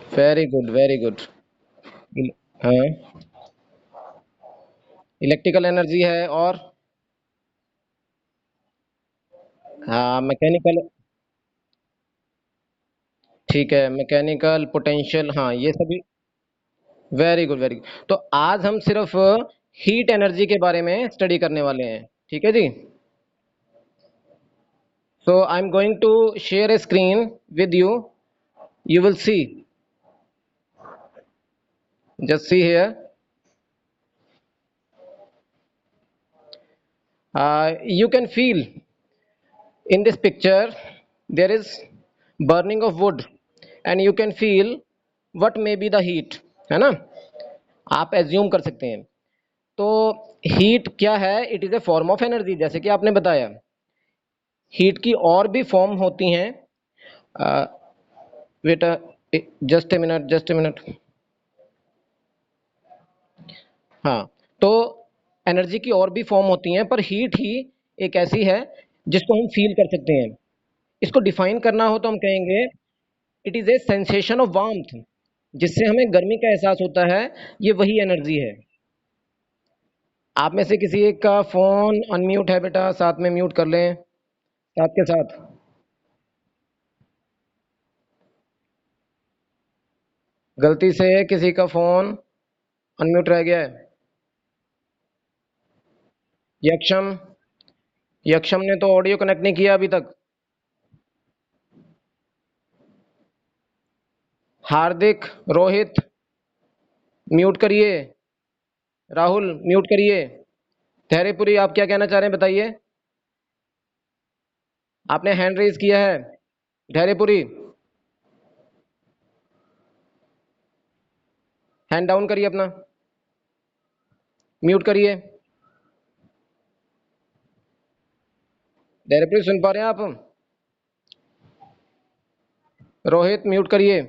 Very good, very good. हाँ, electrical energy है और हाँ मैकेनिकल। ठीक है, मैकेनिकल पोटेंशियल, हाँ ये सभी। Very good, very good. तो आज हम सिर्फ हीट एनर्जी के बारे में स्टडी करने वाले हैं, ठीक है जी। So I am going to share a screen with you will see, just see here. You can feel in this picture there is burning of wood and you can feel what may be the heat, है ना। आप assume कर सकते हैं। तो heat क्या है? It is a form of energy, जैसे कि आपने बताया। हीट की और भी फॉर्म होती हैं। Wait, just a minute, just a minute. हाँ, तो एनर्जी की और भी फॉर्म होती हैं, पर हीट ही एक ऐसी है जिसको हम फील कर सकते हैं। इसको डिफाइन करना हो तो हम कहेंगे it is a sensation of warmth, जिससे हमें गर्मी का एहसास होता है। ये वही एनर्जी है। आप में से किसी एक का फोन अनम्यूट है बेटा, साथ में म्यूट कर लें, साथ के साथ। गलती से किसी का फोन अनम्यूट रह गया है। यक्षम, यक्षम ने तो ऑडियो कनेक्ट नहीं किया अभी तक। हार्दिक, रोहित, म्यूट करिए। राहुल, म्यूट करिए। धैर्यपुरी, आप क्या कहना चाह रहे हैं बताइए। आपने हैंड रेज किया है। धैर्यपुरी, हैंड डाउन करिए अपना, म्यूट करिए। धैर्यपुरी, सुन पा रहे हैं आप? रोहित, म्यूट करिए।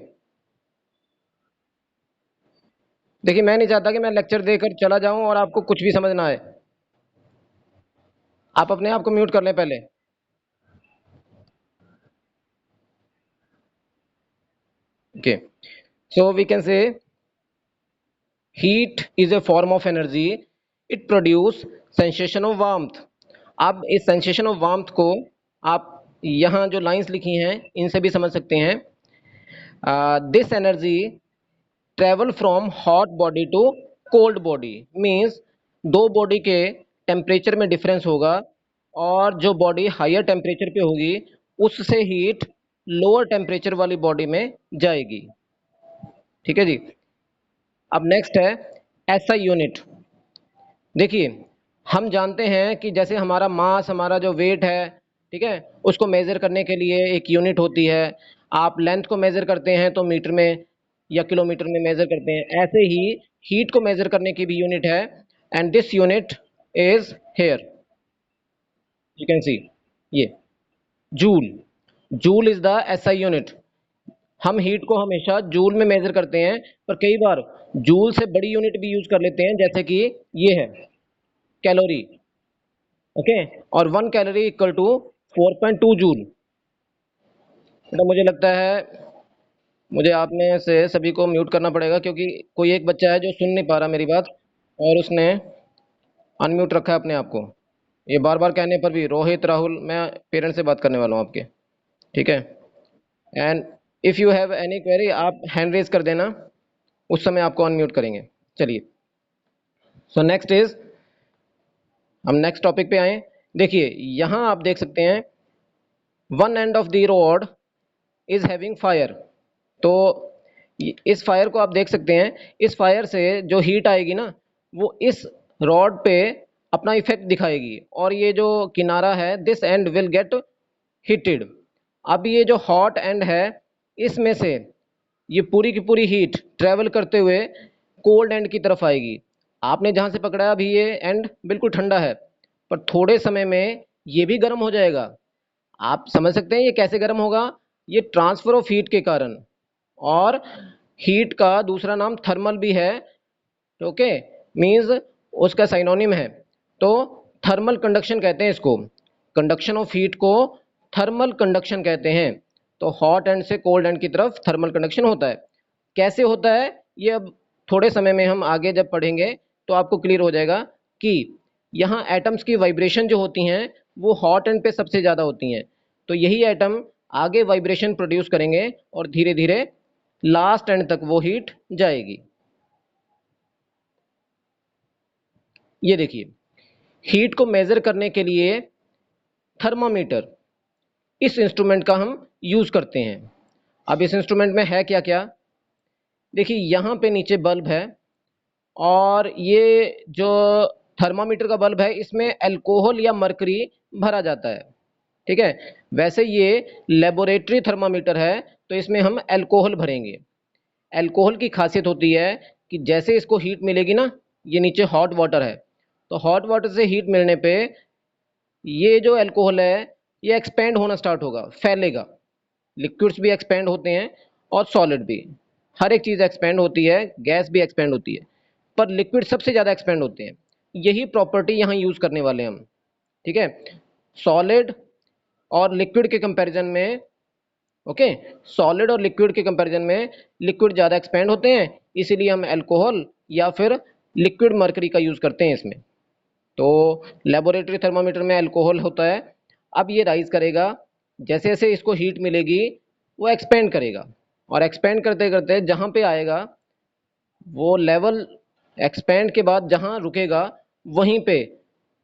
देखिए, मैं नहीं चाहता कि मैं लेक्चर देकर चला जाऊं और आपको कुछ भी समझ ना आए। आप अपने आप को म्यूट कर लें पहले। Okay, so we can say heat is a form of energy, it produce sensation of warmth. अब इस सेंसेशन ऑफ वार्मथ को आप यहाँ जो लाइंस लिखी हैं इनसे भी समझ सकते हैं। This energy travel from hot body to cold body, means दो बॉडी के टेम्परेचर में डिफरेंस होगा, और जो बॉडी हायर टेम्परेचर पे होगी उससे हीट लोअर टेम्परेचर वाली बॉडी में जाएगी। ठीक है जी। अब नेक्स्ट है एसआई यूनिट। देखिए, हम जानते हैं कि जैसे हमारा मास, हमारा जो वेट है, ठीक है, उसको मेज़र करने के लिए एक यूनिट होती है। आप लेंथ को मेज़र करते हैं तो मीटर में या किलोमीटर में मेज़र करते हैं। ऐसे ही हीट को मेज़र करने की भी यूनिट है, and this unit is here, you can see, ये joule. Joule is the SI unit. हम हीट को हमेशा जूल में मेज़र करते हैं, पर कई बार जूल से बड़ी यूनिट भी यूज़ कर लेते हैं, जैसे कि ये है कैलोरी। ओके, और 1 कैलोरी इक्वल टू 4.2 जूल। तो मुझे लगता है मुझे आप में से सभी को म्यूट करना पड़ेगा, क्योंकि कोई एक बच्चा है जो सुन नहीं पा रहा मेरी बात, और उसने अनम्यूट रखा है अपने आप को। ये बार बार कहने पर भी, रोहित, राहुल, मैं पेरेंट्स से बात करने वाला हूँ आपके, ठीक है। And if you have any query, आप हैंड रेज कर देना, उस समय आपको अनम्यूट करेंगे। चलिए, सो नेक्स्ट इज, हम नेक्स्ट टॉपिक पे आए। देखिए, यहाँ आप देख सकते हैं one end of the rod is having fire. तो इस फायर को आप देख सकते हैं। इस फायर से जो हीट आएगी ना, वो इस रॉड पे अपना इफेक्ट दिखाएगी, और ये जो किनारा है, this and will get heated. अब ये जो हॉट एंड है, इसमें से ये पूरी की पूरी हीट ट्रेवल करते हुए कोल्ड एंड की तरफ आएगी। आपने जहाँ से पकड़ा है अभी, ये एंड बिल्कुल ठंडा है, पर थोड़े समय में ये भी गर्म हो जाएगा। आप समझ सकते हैं ये कैसे गर्म होगा? ये ट्रांसफर ऑफ हीट के कारण। और हीट का दूसरा नाम थर्मल भी है। ओके, मीन्स उसका साइनोनिम है। तो थर्मल कंडक्शन कहते हैं इसको। कंडक्शन ऑफ हीट को थर्मल कंडक्शन कहते हैं। तो हॉट एंड से कोल्ड एंड की तरफ थर्मल कंडक्शन होता है। कैसे होता है ये अब थोड़े समय में हम आगे जब पढ़ेंगे तो आपको क्लियर हो जाएगा कि यहाँ एटम्स की वाइब्रेशन जो होती हैं वो हॉट एंड पे सबसे ज़्यादा होती हैं, तो यही एटम आगे वाइब्रेशन प्रोड्यूस करेंगे और धीरे धीरे लास्ट एंड तक वो हीट जाएगी। ये देखिए, हीट को मेजर करने के लिए थर्मामीटर, इस इंस्ट्रूमेंट का हम यूज करते हैं। अब इस इंस्ट्रूमेंट में है क्या क्या, देखिए यहाँ पे नीचे बल्ब है और ये जो थर्मामीटर का बल्ब है इसमें अल्कोहल या मरकरी भरा जाता है, ठीक है। वैसे ये लेबोरेटरी थर्मामीटर है तो इसमें हम अल्कोहल भरेंगे। अल्कोहल की खासियत होती है कि जैसे इसको हीट मिलेगी ना, ये नीचे हॉट वाटर है, तो हॉट वाटर से हीट मिलने पे ये जो अल्कोहल है ये एक्सपेंड होना स्टार्ट होगा, फैलेगा। लिक्विड्स भी एक्सपेंड होते हैं और सॉलिड भी, हर एक चीज़ एक्सपेंड होती है, गैस भी एक्सपेंड होती है, पर लिक्विड सबसे ज़्यादा एक्सपेंड होते हैं। यही प्रॉपर्टी यहाँ यूज़ करने वाले हैं हम, ठीक है। सॉलिड और लिक्विड के कंपैरिजन में, ओके, सॉलिड और लिक्विड के कंपैरिजन में लिक्विड ज़्यादा एक्सपेंड होते हैं, इसीलिए हम अल्कोहल या फिर लिक्विड मर्करी का यूज़ करते हैं इसमें। तो लेबोरेटरी थर्मामीटर में अल्कोहल होता है। अब ये राइज करेगा, जैसे जैसे इसको हीट मिलेगी वो एक्सपेंड करेगा और एक्सपेंड करते करते जहाँ पे आएगा वो लेवल, एक्सपेंड के बाद जहाँ रुकेगा वहीं पे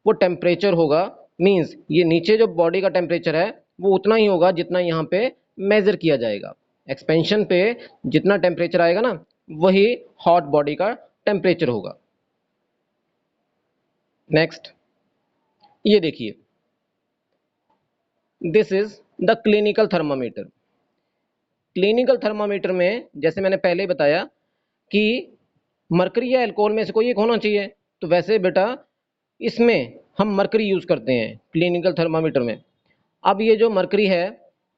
वो टेम्परेचर होगा। मींस ये नीचे जो बॉडी का टेम्परेचर है वो उतना ही होगा जितना यहाँ पे मेजर किया जाएगा। एक्सपेंशन पे जितना टेम्परेचर आएगा ना वही हॉट बॉडी का टेम्परेचर होगा। नेक्स्ट, ये देखिए, this is the clinical thermometer. Clinical thermometer में जैसे मैंने पहले ही बताया कि मरकरी या अल्कोहल में से कोई एक होना चाहिए, तो वैसे बेटा इसमें हम मरकरी यूज करते हैं क्लिनिकल थर्मामीटर में। अब ये जो मरकरी है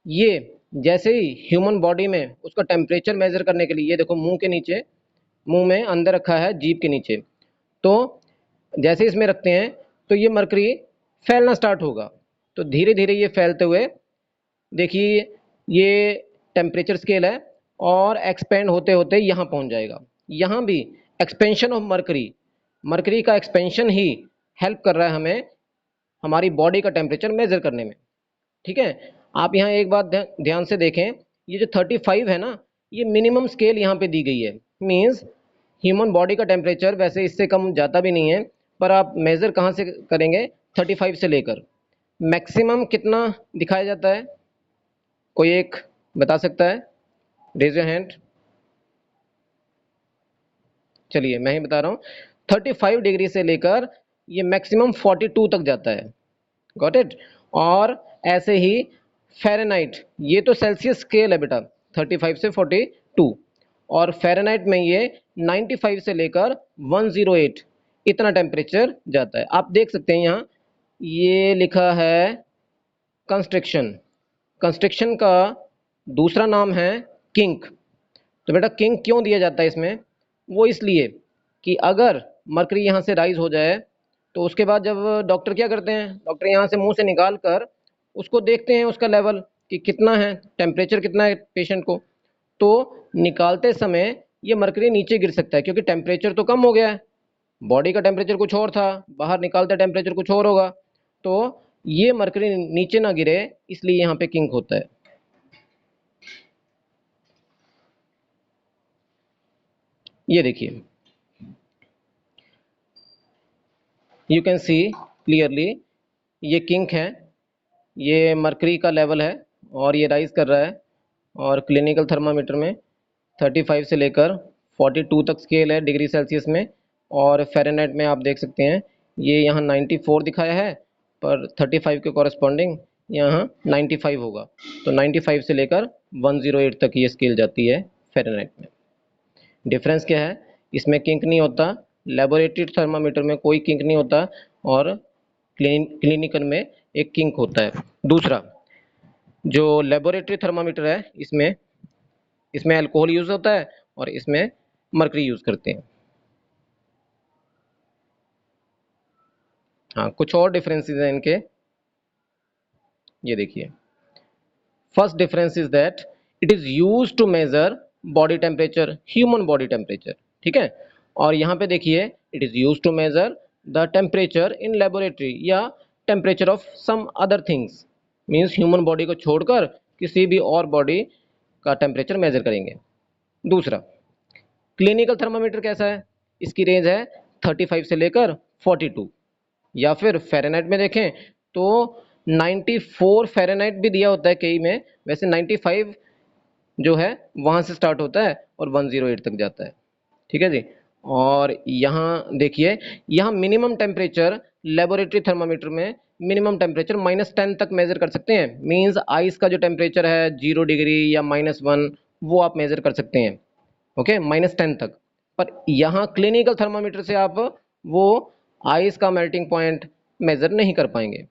ये जैसे ही ह्यूमन बॉडी में उसका टेम्परेचर मेजर करने के लिए, ये देखो मुंह के नीचे, मुंह में अंदर रखा है जीभ के नीचे, तो जैसे इसमें रखते हैं तो ये मरकरी फैलना स्टार्ट होगा। तो धीरे धीरे ये फैलते हुए देखिए ये टेम्परेचर स्केल है और एक्सपेंड होते होते यहाँ पहुँच जाएगा। यहाँ भी एक्सपेंशन ऑफ मरकरी, मरकरी का एक्सपेंशन ही हेल्प कर रहा है हमें हमारी बॉडी का टेम्परेचर मेजर करने में, ठीक है। आप यहाँ एक बात ध्यान से देखें, ये जो 35 है ना, ये मिनिमम स्केल यहाँ पे दी गई है। मीन्स ह्यूमन बॉडी का टेम्परेचर वैसे इससे कम जाता भी नहीं है, पर आप मेज़र कहाँ से करेंगे, 35 से लेकर मैक्सिमम कितना दिखाया जाता है, कोई एक बता सकता है? Raise your hand. चलिए मैं ही बता रहा हूँ, 35 डिग्री से लेकर ये मैक्सिमम 42 तक जाता है, गॉट इट। और ऐसे ही फ़ारेनहाइट, ये तो सेल्सियस स्केल है बेटा, 35 से 42, और फ़ारेनहाइट में ये 95 से लेकर 108 इतना टेम्परेचर जाता है। आप देख सकते हैं यहाँ ये लिखा है कंस्ट्रिक्शन, कंस्ट्रिक्शन का दूसरा नाम है किंक। तो बेटा किंक क्यों दिया जाता है इसमें, वो इसलिए कि अगर मरकरी यहाँ से राइज हो जाए तो उसके बाद जब डॉक्टर क्या करते हैं, डॉक्टर यहाँ से मुंह से निकाल कर उसको देखते हैं उसका लेवल कि कितना है, टेम्परेचर कितना है पेशेंट को, तो निकालते समय ये मरकरी नीचे गिर सकता है क्योंकि टेम्परेचर तो कम हो गया है, बॉडी का टेम्परेचर कुछ और था, बाहर निकालते टेम्परेचर कुछ और होगा, तो ये मरकरी नीचे ना गिरे इसलिए यहाँ पे किंक होता है। ये देखिए, यू कैन सी क्लियरली ये किंक है, ये मरकरी का लेवल है और ये राइज कर रहा है। और क्लिनिकल थर्मामीटर में 35 से लेकर 42 तक स्केल है डिग्री सेल्सियस में, और फ़ारेनहाइट में आप देख सकते हैं ये यहाँ 94 दिखाया है, पर 35 के कॉरस्पॉन्डिंग यहाँ 95 होगा, तो 95 से लेकर 108 तक ये स्केल जाती है फ़ारेनहाइट में। डिफरेंस क्या है, इसमें किंक नहीं होता, लेबोरेटरी थर्मामीटर में कोई किंक नहीं होता और क्लिनिकल में एक किंक होता है। दूसरा, जो लेबोरेटरी थर्मामीटर है इसमें इसमें अल्कोहल यूज़ होता है और इसमें मरकरी यूज़ करते हैं। हाँ, कुछ और डिफरेंसेस हैं इनके, ये देखिए। First difference is that it is used to measure body temperature, human body temperature, ठीक है। और यहाँ पे देखिए it is use to measure the temperature in laboratory या temperature of some other things, means human body को छोड़कर किसी भी और बॉडी का टेम्परेचर मेजर करेंगे। दूसरा, क्लिनिकल थर्मामीटर कैसा है, इसकी रेंज है 35 से लेकर 42, या फिर फ़ारेनहाइट में देखें तो 94 फ़ारेनहाइट भी दिया होता है कई में, वैसे 95 जो है वहाँ से स्टार्ट होता है और 108 तक जाता है, ठीक है जी। और यहाँ देखिए, यहाँ मिनिमम टेम्परेचर लेबोरेटरी थर्मामीटर में मिनिमम टेम्परेचर -10 तक मेजर कर सकते हैं, मीन्स आइस का जो टेम्परेचर है 0 डिग्री या -1 वो आप मेजर कर सकते हैं, ओके, -10 तक। पर यहाँ क्लिनिकल थर्मामीटर से आप वो आइस का मेल्टिंग पॉइंट मेजर नहीं कर पाएंगे।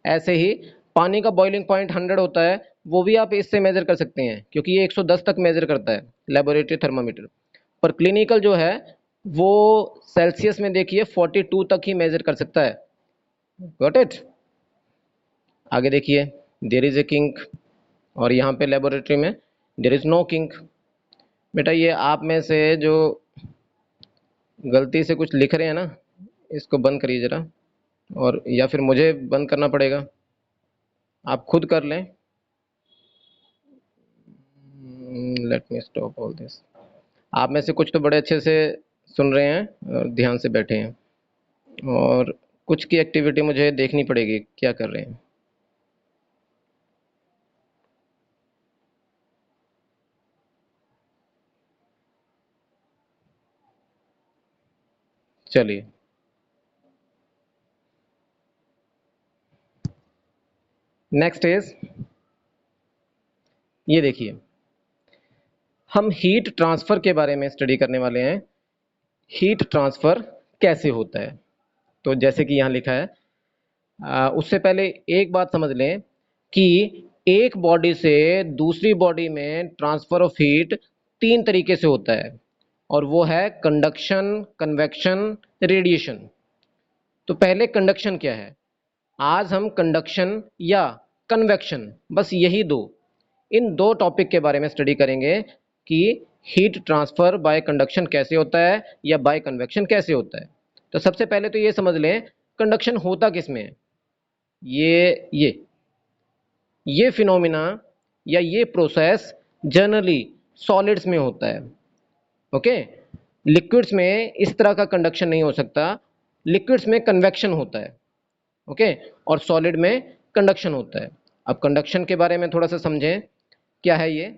ऐसे ही पानी का बॉइलिंग पॉइंट 100 होता है, वो भी आप इससे मेजर कर सकते हैं क्योंकि ये 110 तक मेजर करता है लेबोरेटरी थर्मामीटर। पर क्लिनिकल जो है वो सेल्सियस में देखिए 42 तक ही मेजर कर सकता है। Got it. आगे देखिए, देयर इज ए किंक, और यहाँ पे लेबोरेटरी में देयर इज नो किंक। बेटा ये आप में से जो गलती से कुछ लिख रहे हैं ना, इसको बंद करिए ज़रा, और या फिर मुझे बंद करना पड़ेगा, आप खुद कर लें। Let me stop all this. आप में से कुछ तो बड़े अच्छे से सुन रहे हैं और ध्यान से बैठे हैं, और कुछ की एक्टिविटी मुझे देखनी पड़ेगी क्या कर रहे हैं। चलिए, नेक्स्ट इज, ये देखिए हम हीट ट्रांसफ़र के बारे में स्टडी करने वाले हैं। हीट ट्रांसफ़र कैसे होता है, तो जैसे कि यहाँ लिखा है, उससे पहले एक बात समझ लें कि एक बॉडी से दूसरी बॉडी में ट्रांसफ़र ऑफ हीट 3 तरीके से होता है, और वो है कंडक्शन, कन्वेक्शन, रेडिएशन। तो पहले कंडक्शन क्या है, आज हम कंडक्शन या कन्वेक्शन, बस यही दो, इन दो टॉपिक के बारे में स्टडी करेंगे कि हीट ट्रांसफ़र बाय कंडक्शन कैसे होता है या बाय कन्वेक्शन कैसे होता है। तो सबसे पहले तो ये समझ लें कंडक्शन होता किस में है। ये फिनोमिना या ये प्रोसेस जनरली सॉलिड्स में होता है, ओके। लिक्विड्स में इस तरह का कंडक्शन नहीं हो सकता, लिक्विड्स में कन्वेक्शन होता है, ओके, और सॉलिड में कंडक्शन होता है। अब कंडक्शन के बारे में थोड़ा सा समझें, क्या है ये।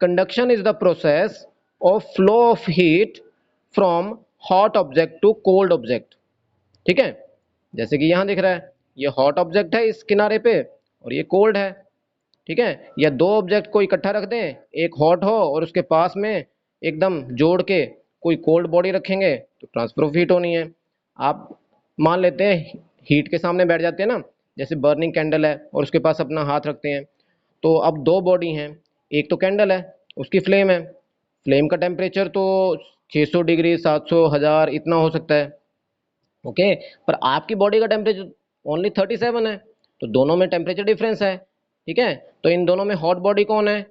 Conduction is the process of flow of heat from hot object to cold object, ठीक है। जैसे कि यहाँ दिख रहा है, ये हॉट ऑब्जेक्ट है इस किनारे पे और ये कोल्ड है, ठीक है। या दो ऑब्जेक्ट को इकट्ठा रख दें, एक हॉट हो और उसके पास में एकदम जोड़ के कोई कोल्ड बॉडी रखेंगे तो ट्रांसफर ऑफ हीट होनी है। आप मान लेते हैं हीट के सामने बैठ जाते हैं ना, जैसे बर्निंग कैंडल है और उसके पास अपना हाथ रखते हैं, तो अब दो बॉडी हैं, एक तो कैंडल है, उसकी फ्लेम है, फ्लेम का टेम्परेचर तो 600 डिग्री, 700, 1000 इतना हो सकता है, ओके। पर आपकी बॉडी का टेम्परेचर ओनली 37 है, तो दोनों में टेम्परेचर डिफरेंस है, ठीक है। तो इन दोनों में हॉट बॉडी कौन है,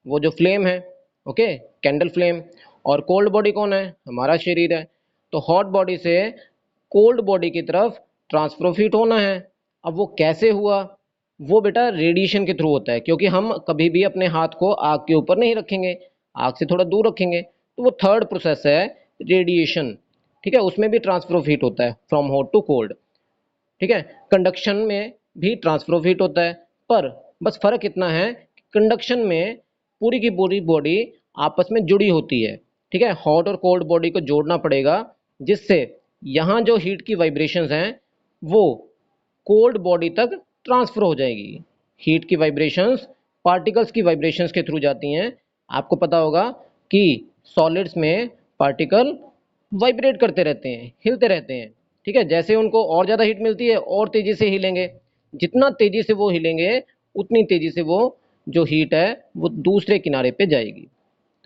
वो जो फ्लेम है, ओके, कैंडल फ्लेम, और कोल्ड बॉडी कौन है, हमारा शरीर है। तो हॉट बॉडी से कोल्ड बॉडी की तरफ ट्रांसफर ऑफ हीट होना है। अब वो कैसे हुआ, वो बेटा रेडिएशन के थ्रू होता है, क्योंकि हम कभी भी अपने हाथ को आग के ऊपर नहीं रखेंगे, आग से थोड़ा दूर रखेंगे, तो वो थर्ड प्रोसेस है रेडिएशन, ठीक है। उसमें भी ट्रांसफर ऑफ हीट होता है फ्रॉम हॉट टू कोल्ड, ठीक है। कंडक्शन में भी ट्रांसफर ऑफ हीट होता है, पर बस फर्क इतना है, कंडक्शन में पूरी की पूरी बॉडी आपस में जुड़ी होती है, ठीक है। हॉट और कोल्ड बॉडी को जोड़ना पड़ेगा, जिससे यहाँ जो हीट की वाइब्रेशंस हैं वो कोल्ड बॉडी तक ट्रांसफर हो जाएगी। हीट की वाइब्रेशंस पार्टिकल्स की वाइब्रेशंस के थ्रू जाती हैं। आपको पता होगा कि सॉलिड्स में पार्टिकल वाइब्रेट करते रहते हैं, हिलते रहते हैं, ठीक है। जैसे उनको और ज़्यादा हीट मिलती है और तेज़ी से हिलेंगे, जितना तेज़ी से वो हिलेंगे उतनी तेज़ी से वो जो हीट है वो दूसरे किनारे पे जाएगी।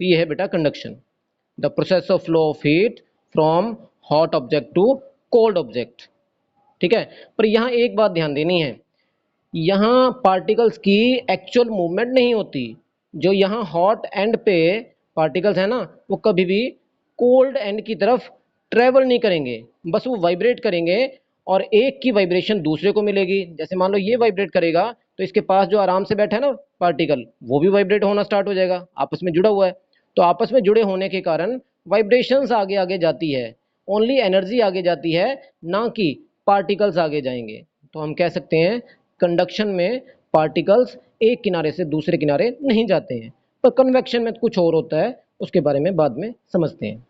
तो ये है बेटा conduction, the process of flow of heat from hot object to cold object, ठीक है। पर यहाँ एक बात ध्यान देनी है, यहाँ पार्टिकल्स की एक्चुअल मूवमेंट नहीं होती। जो यहाँ हॉट एंड पे पार्टिकल्स हैं ना, वो कभी भी कोल्ड एंड की तरफ ट्रेवल नहीं करेंगे, बस वो वाइब्रेट करेंगे और एक की वाइब्रेशन दूसरे को मिलेगी। जैसे मान लो ये वाइब्रेट करेगा तो इसके पास जो आराम से बैठा है ना पार्टिकल, वो भी वाइब्रेट होना स्टार्ट हो जाएगा, आपस में जुड़ा हुआ है। तो आपस में जुड़े होने के कारण वाइब्रेशंस आगे आगे जाती है, ओनली एनर्जी आगे जाती है, ना कि पार्टिकल्स आगे जाएंगे। तो हम कह सकते हैं कंडक्शन में पार्टिकल्स एक किनारे से दूसरे किनारे नहीं जाते हैं, पर कन्वेक्शन में कुछ और होता है, उसके बारे में बाद में समझते हैं।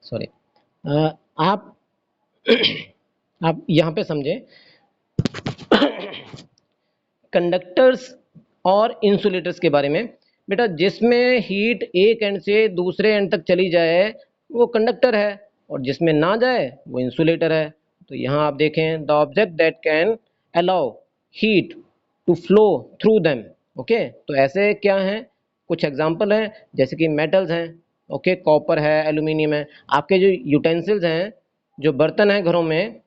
सॉरी, आप आप यहाँ पे समझें कंडक्टर्स और इंसुलेटर्स के बारे में। बेटा जिसमें हीट एक एंड से दूसरे एंड तक चली जाए वो कंडक्टर है, और जिसमें ना जाए वो इंसुलेटर है। तो यहाँ आप देखें, the object that can allow heat to flow through them. Okay, तो ऐसे क्या हैं, कुछ एग्जांपल हैं, जैसे कि मेटल्स हैं, ओके, कॉपर है, एल्यूमिनियम है। आपके जो यूटेंसिल्स हैं, जो बर्तन हैं घरों में,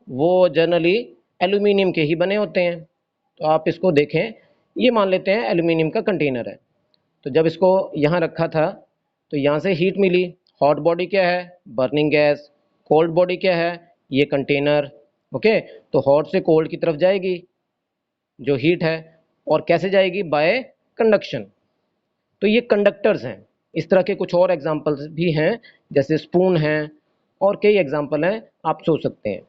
वो जनरली एल्यूमिनियम के ही बने होते हैं। तो आप इसको देखें, ये मान लेते हैं एल्यूमिनियम का कंटेनर है। तो जब इसको यहाँ रखा था तो यहाँ से हीट मिली। हॉट बॉडी क्या है, बर्निंग गैस। कोल्ड बॉडी क्या है, ये कंटेनर। ओके, तो हॉट से कोल्ड की तरफ जाएगी जो हीट है, और कैसे जाएगी, बाय कंडक्शन। तो ये कंडक्टर्स हैं। इस तरह के कुछ और एग्जांपल्स भी हैं, जैसे स्पून हैं, और कई एग्जांपल हैं, आप सोच सकते हैं।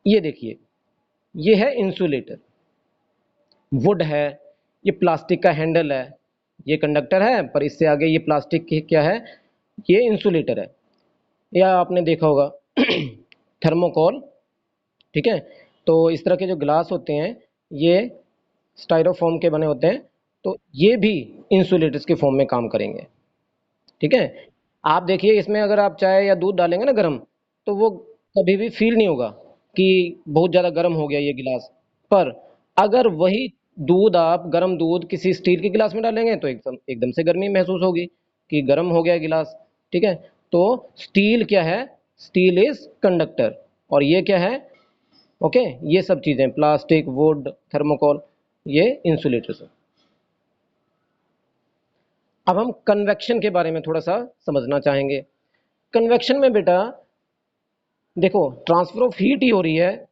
ये देखिए, ये है इंसुलेटर, वुड है, ये प्लास्टिक का हैंडल है, ये कंडक्टर है, पर इससे आगे ये प्लास्टिक की क्या है, ये इंसुलेटर है। या आपने देखा होगा थर्मोकोल, ठीक है। तो इस तरह के जो ग्लास होते हैं ये स्टाइरोफोम के बने होते हैं, तो ये भी इंसुलेटर्स के फॉर्म में काम करेंगे, ठीक है। आप देखिए, इसमें अगर आप चाय या दूध डालेंगे ना गर्म, तो वो कभी भी फील नहीं होगा कि बहुत ज़्यादा गर्म हो गया ये गिलास। पर अगर वही दूध, आप गर्म दूध किसी स्टील के गिलास में डालेंगे तो एकदम एकदम से गर्मी महसूस होगी कि गर्म हो गया गिलास, ठीक है। तो स्टील क्या है, स्टील इज कंडक्टर, और ये क्या है, ओके, ये सब चीज़ें प्लास्टिक, वुड, थर्मोकोल, ये इंसुलेटर्स हैं। अब हम कन्वेक्शन के बारे में थोड़ा सा समझना चाहेंगे। कन्वेक्शन में बेटा देखो, ट्रांसफर ऑफ हीट ही हो रही है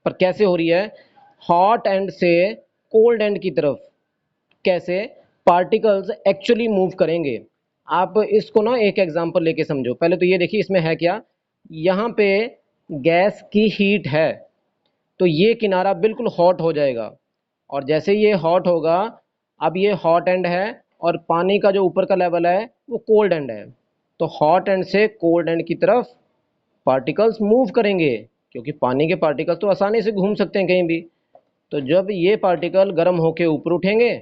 पर कैसे हो रही है, हॉट एंड से कोल्ड एंड की तरफ कैसे पार्टिकल्स एक्चुअली मूव करेंगे। आप इसको ना एक एग्जांपल लेके समझो। पहले तो ये देखिए, इसमें है क्या, यहाँ पे गैस की हीट है, तो ये किनारा बिल्कुल हॉट हो जाएगा, और जैसे ये हॉट होगा, अब ये हॉट एंड है और पानी का जो ऊपर का लेवल है वो कोल्ड एंड है। तो हॉट एंड से कोल्ड एंड की तरफ पार्टिकल्स मूव करेंगे, क्योंकि पानी के पार्टिकल्स तो आसानी से घूम सकते हैं कहीं भी। तो जब ये पार्टिकल गर्म होके ऊपर उठेंगे,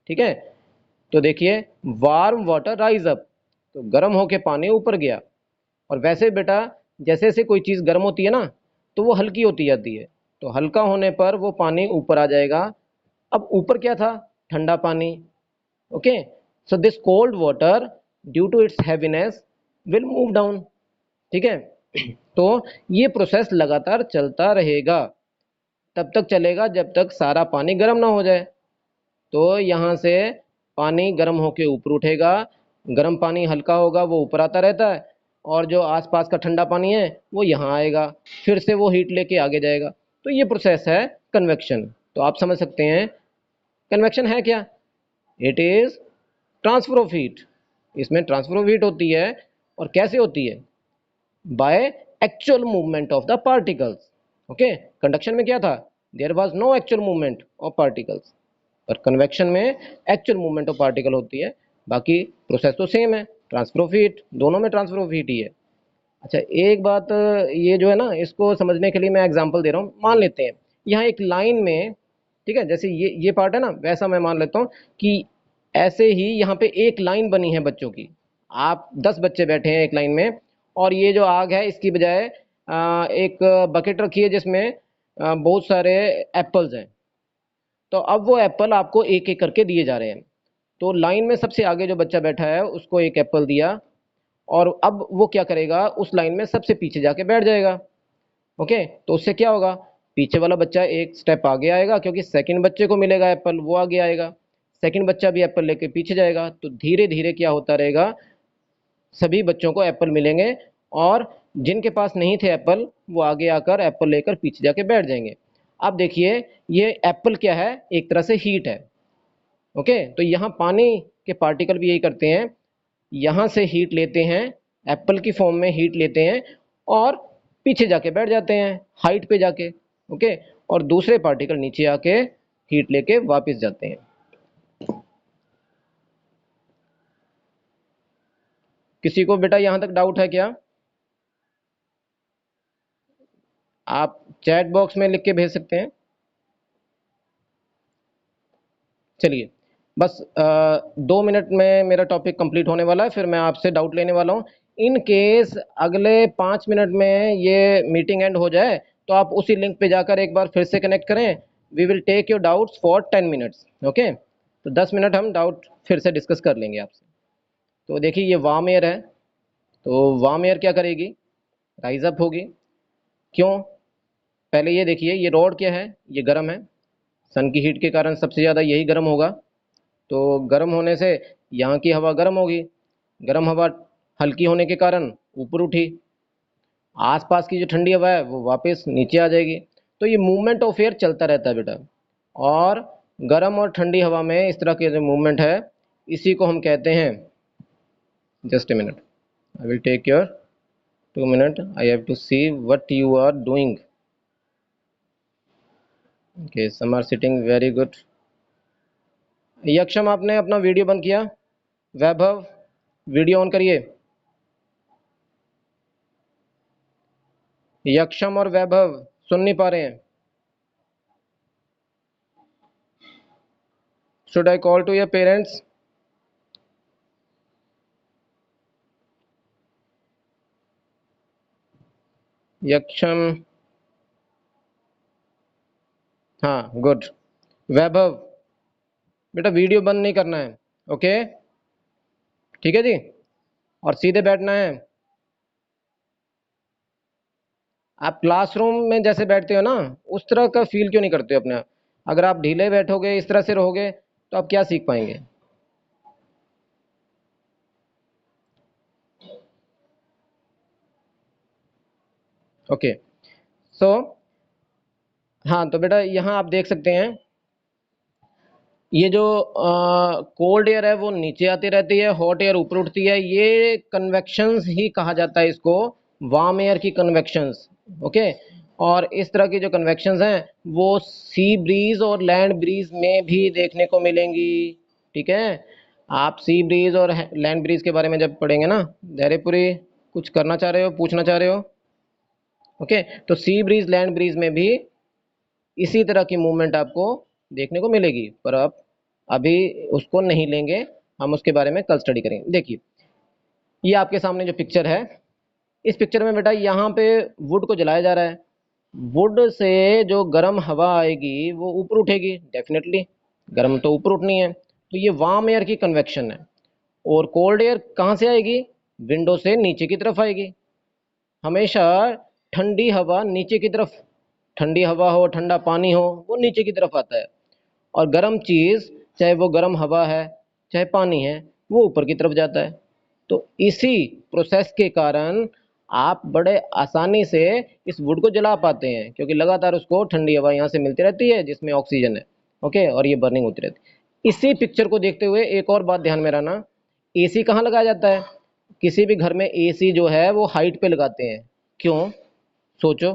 ठीक है, तो देखिए वार्म वाटर राइज अप, तो गर्म होके पानी ऊपर गया। और वैसे बेटा जैसे जैसे कोई चीज़ गर्म होती है ना, तो वो हल्की होती जाती है, तो हल्का होने पर वो पानी ऊपर आ जाएगा। अब ऊपर क्या था, ठंडा पानी। Okay, so this cold water due to its heaviness will move down, ठीक है। तो ये प्रोसेस लगातार चलता रहेगा, तब तक चलेगा जब तक सारा पानी गर्म ना हो जाए। तो यहाँ से पानी गर्म होके ऊपर उठेगा, गर्म पानी हल्का होगा, वो ऊपर आता रहता है, और जो आसपास का ठंडा पानी है वो यहाँ आएगा, फिर से वो हीट लेके आगे जाएगा। तो ये प्रोसेस है कन्वेक्शन। तो आप समझ सकते हैं कन्वेक्शन है क्या, it is transfer of heat. इसमें ट्रांसफर ऑफ हीट होती है, और कैसे होती है, by actual movement of the particles. Okay, conduction में क्या था, there was no actual movement of particles, पर कन्वेक्शन में एक्चुअल मूवमेंट ऑफ पार्टिकल होती है। बाकी प्रोसेस तो सेम है, ट्रांसफर ऑफ हीट, दोनों में ट्रांसफर ऑफ हीट ही है। अच्छा, एक बात ये जो है ना, इसको समझने के लिए मैं एग्जांपल दे रहा हूँ। मान लेते हैं यहाँ एक लाइन में, ठीक है, जैसे ये पार्ट है ना, वैसा मैं मान लेता हूँ कि ऐसे ही यहाँ पे एक लाइन बनी है बच्चों की। आप 10 बच्चे बैठे हैं एक लाइन में, और ये जो आग है इसकी बजाय एक बकेट रखी है जिसमें बहुत सारे एप्पल्स हैं। तो अब वो एप्पल आपको एक एक करके दिए जा रहे हैं। तो लाइन में सबसे आगे जो बच्चा बैठा है उसको एक एप्पल दिया, और अब वो क्या करेगा, उस लाइन में सबसे पीछे जाके बैठ जाएगा। ओके, तो उससे क्या होगा, पीछे वाला बच्चा एक स्टेप आगे आएगा क्योंकि सेकंड बच्चे को मिलेगा एप्पल, वो आगे आएगा, सेकंड बच्चा भी एप्पल लेके पीछे जाएगा, तो धीरे धीरे क्या होता रहेगा, सभी बच्चों को एप्पल मिलेंगे और जिनके पास नहीं थे एप्पल वो आगे आकर एप्पल लेकर पीछे जाके बैठ जाएंगे। अब देखिए ये एप्पल क्या है, एक तरह से हीट है। ओके, तो यहाँ पानी के पार्टिकल भी यही करते हैं, यहाँ से हीट लेते हैं, एप्पल की फॉर्म में हीट लेते हैं और पीछे जाके बैठ जाते हैं हाइट पे जाके। ओके, और दूसरे पार्टिकल नीचे आके हीट लेके वापस जाते हैं। किसी को बेटा यहाँ तक डाउट है क्या? आप चैट बॉक्स में लिख के भेज सकते हैं। चलिए, बस 2 मिनट में मेरा टॉपिक कंप्लीट होने वाला है, फिर मैं आपसे डाउट लेने वाला हूँ। इन केस अगले 5 मिनट में ये मीटिंग एंड हो जाए तो आप उसी लिंक पे जाकर एक बार फिर से कनेक्ट करें। We will take your doubts for 10 minutes. Okay, तो 10 मिनट हम डाउट फिर से डिस्कस कर लेंगे आपसे। तो देखिए ये वार्म एयर है, तो वार्म एयर क्या करेगी, राइज अप होगी। क्यों? पहले ये देखिए ये रॉड क्या है, ये गर्म है, सन की हीट के कारण सबसे ज़्यादा यही गर्म होगा। तो गर्म होने से यहाँ की हवा गर्म होगी, गर्म हवा हल्की होने के कारण ऊपर उठी, आसपास की जो ठंडी हवा है वो वापस नीचे आ जाएगी। तो ये मूवमेंट ऑफ एयर चलता रहता है बेटा, और गर्म और ठंडी हवा में इस तरह के जो मूवमेंट है इसी को हम कहते हैं, just a minute, I will take your 2 minute, I have to see what you are doing. Okay, some are sitting very good. Yaksham आपने अपना वीडियो बंद किया? वैभव वीडियो ऑन करिए। यक्षम और वैभव सुन नहीं पा रहे हैं। Should I call to your parents? Yaksham, हाँ गुड। वैभव बेटा वीडियो बंद नहीं करना है, ओके ठीक है जी, और सीधे बैठना है। आप क्लासरूम में जैसे बैठते हो ना उस तरह का फील क्यों नहीं करते हो अपने आप? अगर आप ढीले बैठोगे, इस तरह से रहोगे, तो आप क्या सीख पाएंगे? ओके, सो हाँ, तो बेटा यहाँ आप देख सकते हैं ये जो कोल्ड एयर है वो नीचे आती रहती है, हॉट एयर ऊपर उठती है, ये कन्वेक्शंस ही कहा जाता है इसको, वार्म एयर की कन्वेक्शंस। ओके, और इस तरह की जो कन्वेक्शंस हैं वो सी ब्रीज और लैंड ब्रीज में भी देखने को मिलेंगी। ठीक है, आप सी ब्रीज और लैंड ब्रीज के बारे में जब पढ़ेंगे ना, धैर्यपुरी कुछ करना चाह रहे हो, पूछना चाह रहे हो? ओके, तो सी ब्रीज लैंड ब्रीज में भी इसी तरह की मूवमेंट आपको देखने को मिलेगी, पर आप अभी उसको नहीं लेंगे, हम उसके बारे में कल स्टडी करेंगे। देखिए ये आपके सामने जो पिक्चर है, इस पिक्चर में बेटा यहाँ पे वुड को जलाया जा रहा है, वुड से जो गर्म हवा आएगी वो ऊपर उठेगी, डेफिनेटली गर्म तो ऊपर उठनी है, तो ये वार्म एयर की कन्वेक्शन है। और कोल्ड एयर कहाँ से आएगी? विंडो से नीचे की तरफ आएगी। हमेशा ठंडी हवा नीचे की तरफ, ठंडी हवा हो, ठंडा पानी हो, वो नीचे की तरफ आता है, और गर्म चीज़ चाहे वो गर्म हवा है चाहे पानी है वो ऊपर की तरफ जाता है। तो इसी प्रोसेस के कारण आप बड़े आसानी से इस वुड को जला पाते हैं, क्योंकि लगातार उसको ठंडी हवा यहाँ से मिलती रहती है जिसमें ऑक्सीजन है। ओके, और ये बर्निंग होती रहती है। इसी पिक्चर को देखते हुए एक और बात ध्यान में रहना, एसी कहाँ लगाया जाता है? किसी भी घर में एसी जो है वो हाइट पे लगाते हैं। क्यों? सोचो।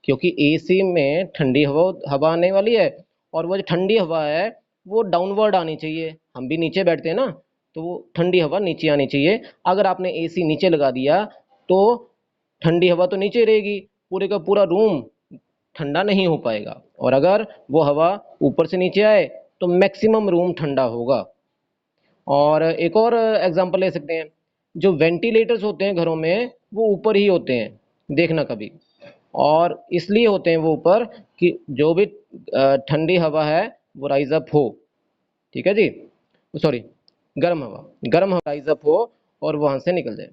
क्योंकि एसी में ठंडी हवा हवा आने वाली है, और वो जो ठंडी हवा है वो डाउनवर्ड आनी चाहिए, हम भी नीचे बैठते हैं ना, तो वो ठंडी हवा नीचे आनी चाहिए। अगर आपने एसी नीचे लगा दिया तो ठंडी हवा तो नीचे रहेगी, पूरे का पूरा रूम ठंडा नहीं हो पाएगा, और अगर वो हवा ऊपर से नीचे आए तो मैक्सिमम रूम ठंडा होगा। और एक और एग्जांपल ले सकते हैं, जो वेंटिलेटर्स होते हैं घरों में वो ऊपर ही होते हैं, देखना कभी, और इसलिए होते हैं वो ऊपर कि जो भी ठंडी हवा है वो राइज अप हो। ठीक है जी, सॉरी, गर्म हवा राइज अप हो और वहां से निकल जाए।